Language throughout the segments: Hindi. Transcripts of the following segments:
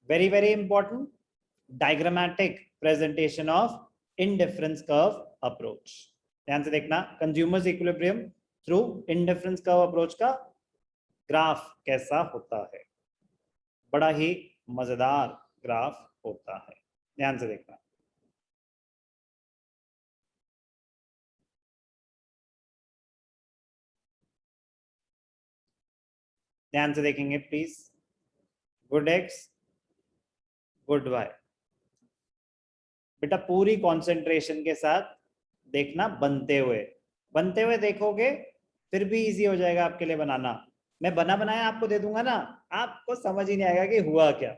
Very very important, diagrammatic presentation of indifference curve approach. ध्यान से देखना, consumers equilibrium through indifference curve approach का ग्राफ कैसा होता है। बड़ा ही मजेदार ग्राफ होता है, ध्यान से देखना। ध्यान से देखेंगे please. Good X good Y, बेटा पूरी कंसंट्रेशन के साथ देखना, बनते हुए देखोगे फिर भी इजी हो जाएगा आपके लिए बनाना। मैं बना बनाया आपको दे दूंगा ना, आपको समझ ही नहीं आएगा कि हुआ क्या।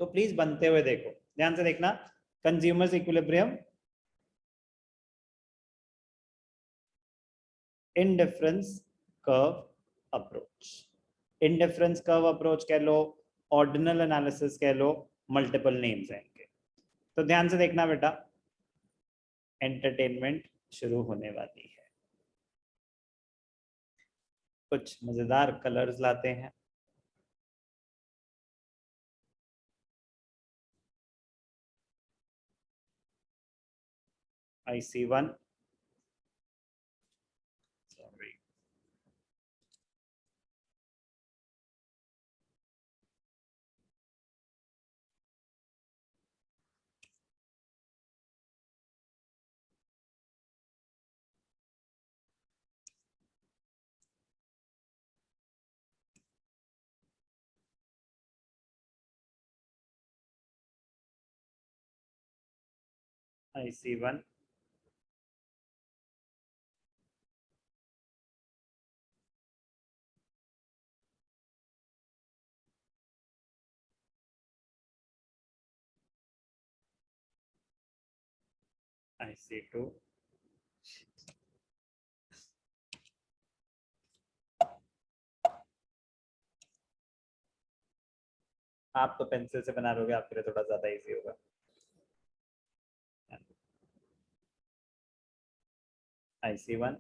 तो प्लीज बनते हुए देखो, ध्यान से देखना। Consumers equilibrium indifference curve approach, indifference curve approach कह लो, ऑर्डिनल एनालिसिस कह लो, मल्टीपल नेम्स हैं इनके। तो ध्यान से देखना बेटा, एंटरटेनमेंट शुरू होने वाली है। कुछ मजेदार कलर्स लाते हैं। IC1, सॉरी, IC1, IC2, आप तो पेंसिल से बना लोगे, आपके लिए थोड़ा ज्यादा इजी होगा। IC1,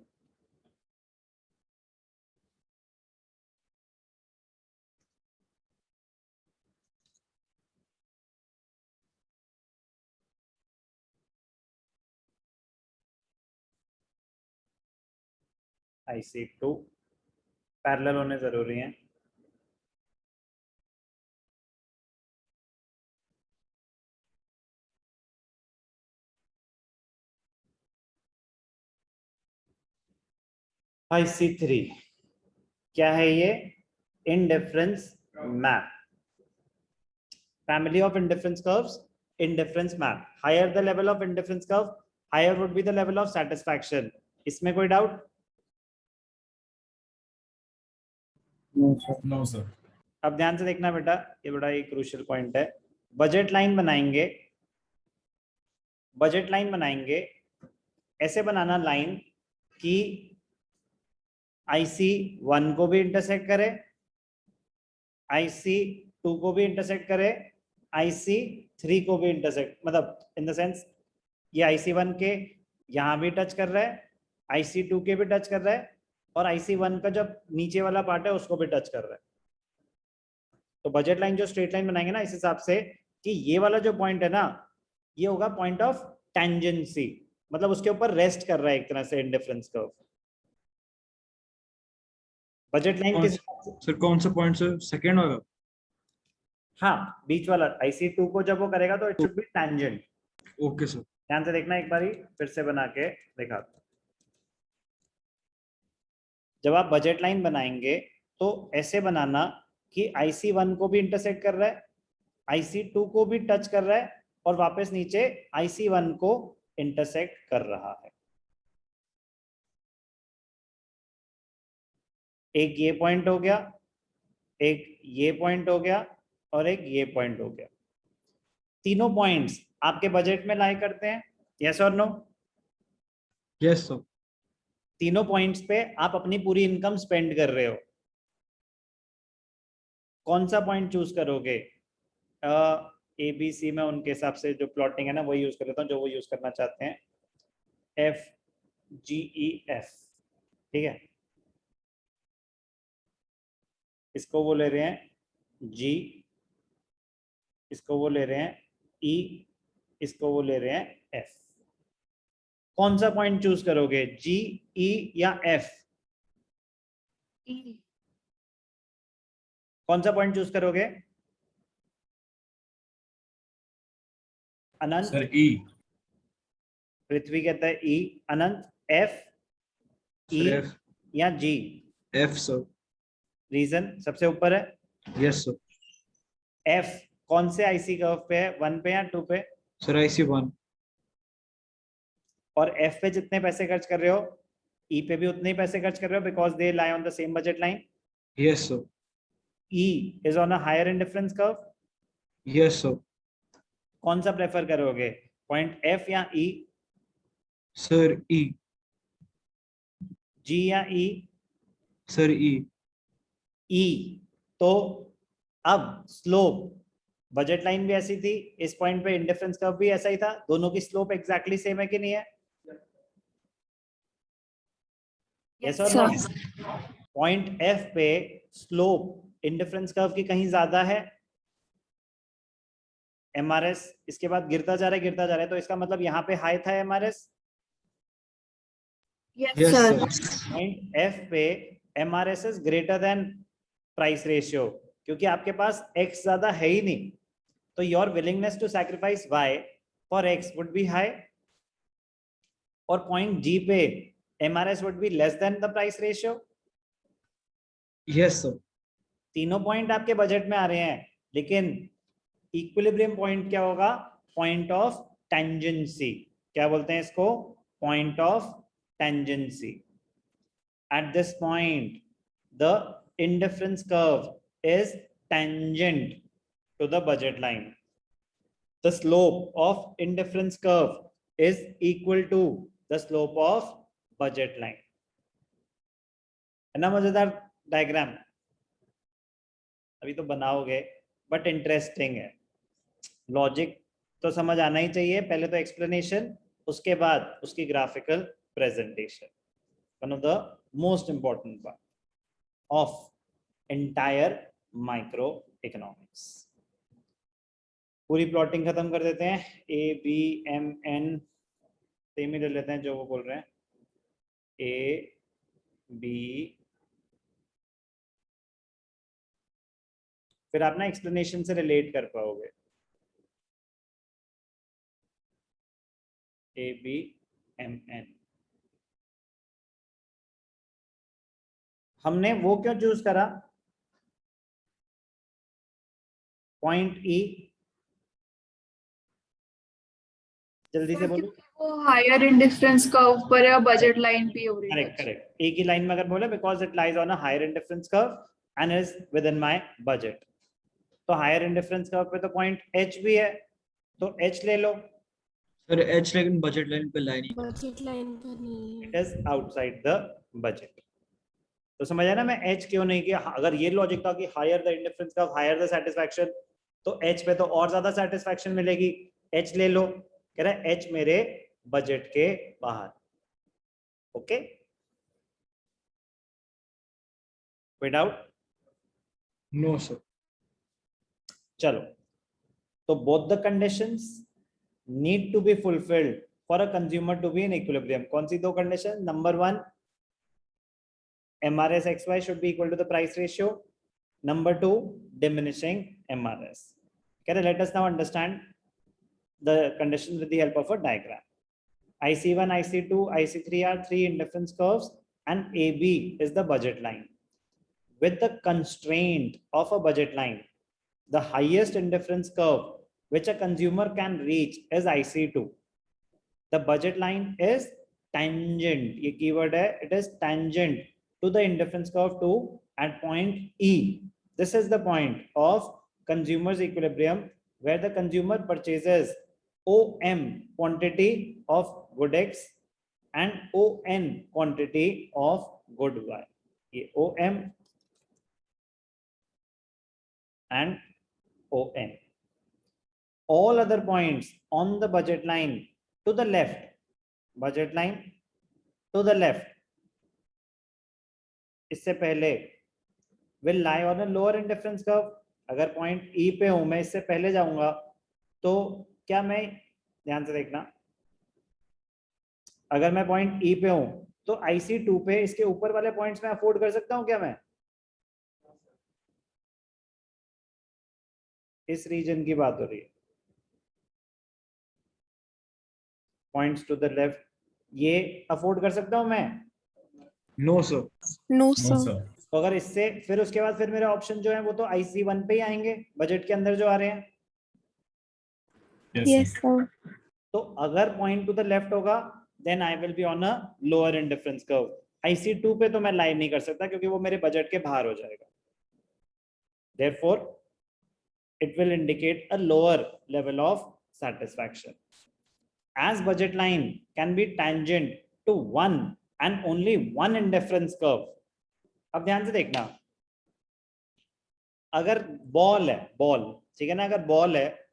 IC2 पैरेलल होने जरूरी है। IC3 क्या है ये? Indifference map, family of indifference curves, indifference map. Higher the level of indifference curve, higher would be the level of satisfaction. इसमें कोई डाउट? No sir. अब ध्यान से देखना बेटा, ये बड़ा ही क्रूशियल पॉइंट है। बजट लाइन बनाएंगे, बजट लाइन बनाएंगे, ऐसे बनाना लाइन कि IC1 को भी इंटरसेक्ट करे, IC2 को भी इंटरसेक्ट करे, IC3 को भी इंटरसेक्ट, मतलब इन द सेंस ये IC1 के यहां भी टच कर रहा है, IC2 के भी टच कर रहा है, और IC1 का जब नीचे वाला पार्ट है उसको भी टच कर रहा है। तो बजट लाइन जो स्ट्रेट लाइन बनाएंगे ना, इस हिसाब से कि ये वाला जो पॉइंट है ना, ये होगा पॉइंट ऑफ टेंजेंसी, मतलब उसके ऊपर रेस्ट कर रहा है एक तरह से इंडिफरेंस कर्व। बजट लाइन किस सर कौन सा पॉइंट सर? सेकंड वाला? हाँ, बीच वाला। IC2 को जब वो करेगा तो it should be tangent. Okay sir. ध्यान से देखना, एक बारी फिर से बना के दिखाता हूं। जब आप बजट लाइन बनाएंगे तो ऐसे बनाना कि IC1 को भी इंटरसेक्ट कर रहा है, IC2 को भी टच कर रहा है, और वापस नीचे IC1 को इंटरसेक्ट कर रहा है। एक ये पॉइंट हो गया, एक ये पॉइंट हो गया, और एक ये पॉइंट हो गया। तीनों पॉइंट्स आपके बजट में लाई करते हैं, यस और नो? Yes sir. तीनों पॉइंट्स पे आप अपनी पूरी इनकम स्पेंड कर रहे हो। कौन सा पॉइंट चूज करोगे? ABC में उनके हिसाब से जो प्लॉटिंग है ना, वही यूज कर लेता हूँ जो वो यूज करना चाहते हैं। FGEF, ठीक है, इसको वो ले रहे हैं G, इसको वो ले रहे हैं ई, इसको वो ले रहे हैं एफ। कौन सा पॉइंट चूज करोगे, जी, ई या एफ? E. कौन सा पॉइंट चूज करोगे? अनंत? सर ई। पृथ्वी कहता है ई। अनंत? एफ, ई सर एफ। या जी? F sir. रीजन सबसे ऊपर है। Yes sir. एफ कौन से आईसी कर्व पे है, 1 पे या 2 पे? Sir IC1। और एफ पे जितने पैसे खर्च कर रहे हो, ई पे भी उतने ही पैसे खर्च कर रहे हो, because they lie on the same budget line. Yes sir. E is on a higher indifference curve. Yes sir. कौन सा प्रेफर करोगे, पॉइंट एफ या ई? सर ई। जी या ई? सर ई। ई। तो अब स्लोप, बजट लाइन भी ऐसी थी, इस पॉइंट पे इंडिफरेंस कर्व भी ऐसा ही था, दोनों की स्लोप एग्जैक्टली सेम है कि नहीं है? Yes, और sir. नो? पॉइंट एफ पे स्लोप इंडिफरेंस कर्व की कहीं ज्यादा है, एमआरएस इसके बाद गिरता जा रहा है, गिरता जा रहा है, तो इसका मतलब यहाँ पे हाई था MRS. Yes, yes sir. Sir. Point F पे MRS is greater than price ratio, क्योंकि आपके पास एक्स ज्यादा है ही नहीं, तो your willingness to sacrifice Y for X would be high. और पॉइंट जी पे MRS would be less than the price ratio. Yes sir. तीनों पॉइंट आपके बजट में आ रहे हैं, लेकिन इक्विलिब्रियम पॉइंट क्या होगा, पॉइंट ऑफ टेंजेंसी। क्या बोलते हैं इसको, point of tangency. At this point the indifference curve is tangent to the budget line. The slope of indifference curve is equal to the slope of budget line. है ना मजेदार डायग्राम? अभी तो बनाओगे, बट इंटरेस्टिंग है। लॉजिक तो समझ आना ही चाहिए, पहले तो एक्सप्लेनेशन, उसके बाद उसकी graphical presentation. One of the most important part of entire micro economics. पूरी प्लॉटिंग खत्म कर देते हैं, A B M N same ही ले लेते हैं जो वो बोल रहे हैं, ए बी, फिर आप ना एक्सप्लेनेशन से रिलेट कर पाओगे। ए बी एम एन, हमने वो क्यों चूज करा, पॉइंट ई? जल्दी से बोलो। वो हायर इंडिफरेंस कर्व पर है, बजट लाइन पे हो रही है। करेक्ट करेक्ट, ए की लाइन में अगर बोले, because it lies on a higher indifference curve and is within my budget. तो हायर इंडिफरेंस कर्व पे तो पॉइंट एच भी है, तो एच ले लो। सर एच लेकिन बजट लाइन पे लाइन ही। बजट लाइन पर नहीं है। It is outside the budget. तो समझ आया ना मैं एच क्यों नहीं किया? अगर ये लॉजिक था कि higher the indifference curve higher the satisfaction, तो एच पे तो और ज्यादा सेटिस्फैक्शन मिलेगी, एच ले लो। कह रहा है एच मेरे बजट के बाहर। ओके, कोई डाउट? No sir. चलो, तो both the conditions need to be fulfilled for a consumer to be in equilibrium. कौन सी दो condition? Number 1, MRS XY should be equal to the price ratio. Number 2, diminishing MRS. Okay, let us now understand the conditions with the help of a diagram. IC1, IC2, IC3 are three indifference curves and AB is the budget line. With the constraint of a budget line, the highest indifference curve which a consumer can reach is IC2. The budget line is tangent. ये keyword है, it is tangent to the indifference curve 2 at point E. This is the point of consumer's equilibrium where the consumer purchases OM quantity of good X and ON quantity of good Y. ये OM and ON. All other points on the budget line to the left, budget line to the left, इससे पहले will lie on a lower indifference curve. अगर पॉइंट ई पे हूं, मैं इससे पहले जाऊंगा, तो क्या मैं, ध्यान से देखना, अगर मैं पॉइंट ई पे हूं तो IC2 पे इसके ऊपर वाले पॉइंट्स में अफोर्ड कर सकता हूं क्या मैं? इस रीजन की बात हो रही है, पॉइंट्स टू द लेफ्ट, ये अफोर्ड कर सकता हूं मैं? No, sir. No, No, sir. sir. तो अगर इससे फिर उसके बाद फिर मेरे ऑप्शन जो है वो तो IC1 पे ही आएंगे, बजट के अंदर जो आ रहे हैं। Yes, Yes, sir. sir. तो अगर पॉइंट टू द लेफ्ट होगा then I will be on a lower indifference curve. IC2 पे तो मैं लाइन नहीं कर सकता क्योंकि वो मेरे बजट के बाहर हो जाएगा, therefore it will indicate a lower level of satisfaction. As budget line can be tangent to one and only one indifference curve. अब ध्यान से देखना, अगर बॉल है, बॉल, ठीक है ना, अगर बॉल है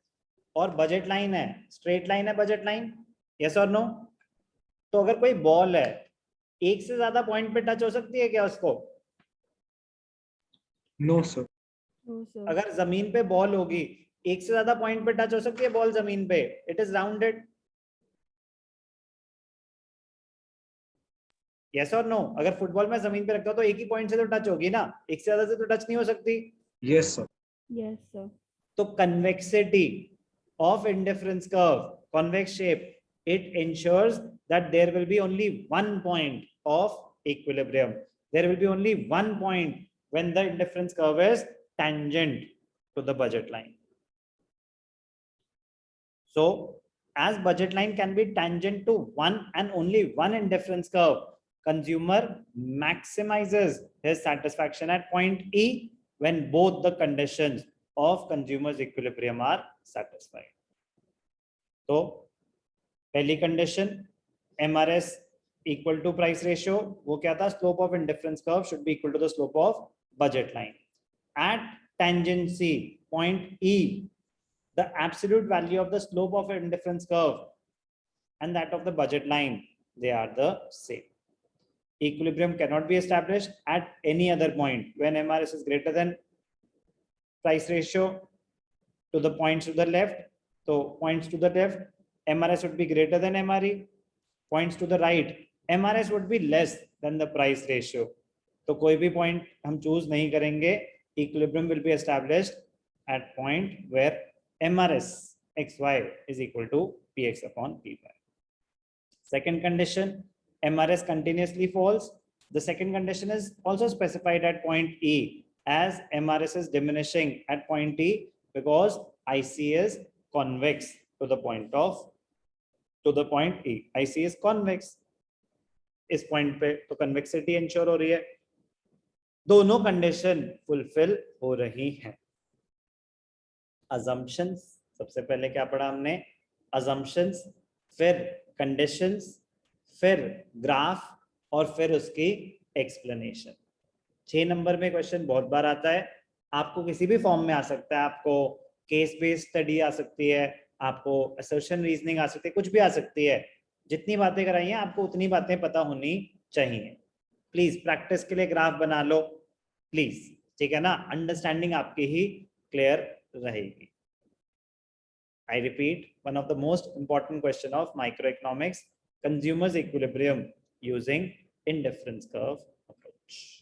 और बजट लाइन है, स्ट्रेट लाइन है बजट लाइन, यस और नो? तो अगर कोई बॉल है, एक से ज्यादा पॉइंट पे टच हो सकती है क्या उसको? No, sir. No, sir. अगर जमीन पे बॉल होगी, एक से ज्यादा पॉइंट पे टच हो सकती है बॉल जमीन पे, इट इज राउंडेड, यस और नो? अगर फुटबॉल में जमीन पे रखता हूं तो एक ही पॉइंट से तो टच होगी ना, एक से ज्यादा से तो टच नहीं हो सकती। Yes, sir. Yes, sir. तो convexity of indifference curve, convex shape, it ensures that there will be only one point of equilibrium. There will be only one point when the indifference curve is tangent to the budget line. So as budget line can be tangent to one and only one indifference curve, consumer maximizes his satisfaction at point E when both the conditions of consumer's equilibrium are satisfied. So पहली condition MRS equal to price ratio, वो क्या था? Slope of indifference curve should be equal to the slope of budget line. At tangency point E, the absolute value of the slope of indifference curve and that of the budget line, they are the same. Equilibrium cannot be established at any other point when MRS is greater than price ratio to the points to the left. So points to the left, MRS would be greater than MRE. Points to the right, MRS would be less than the price ratio. तो कोई भी point हम choose नहीं करेंगे, equilibrium will be established at point where MRS XY is equal to PX upon PY. Second condition, MRS continuously falls. The second condition is also specified at point E, as MRS is diminishing at point E because IC is convex to the point E. IC is convex. इस पॉइंट पे तो कन्वेक्सिटी इंश्योर हो रही है, दोनों कंडीशन फुलफिल हो रही हैं। assumptions, सबसे पहले क्या पढ़ा हमने? assumptions, फिर conditions, फिर ग्राफ और फिर उसकी एक्सप्लेनेशन। 6 नंबर में क्वेश्चन बहुत बार आता है, आपको किसी भी फॉर्म में आ सकता है, आपको केस बेस्ड स्टडी आ सकती है, आपको असर्शन रीजनिंग आ सकती है, कुछ भी आ सकती है। जितनी बातें कराई हैं आपको उतनी बातें पता होनी चाहिए। प्लीज प्रैक्टिस के लिए ग्राफ बना लो प्लीज, ठीक है ना, अंडरस्टैंडिंग आपकी ही क्लियर रहेगी। I repeat, one of the most important question of microeconomics, consumers equilibrium using indifference curve approach.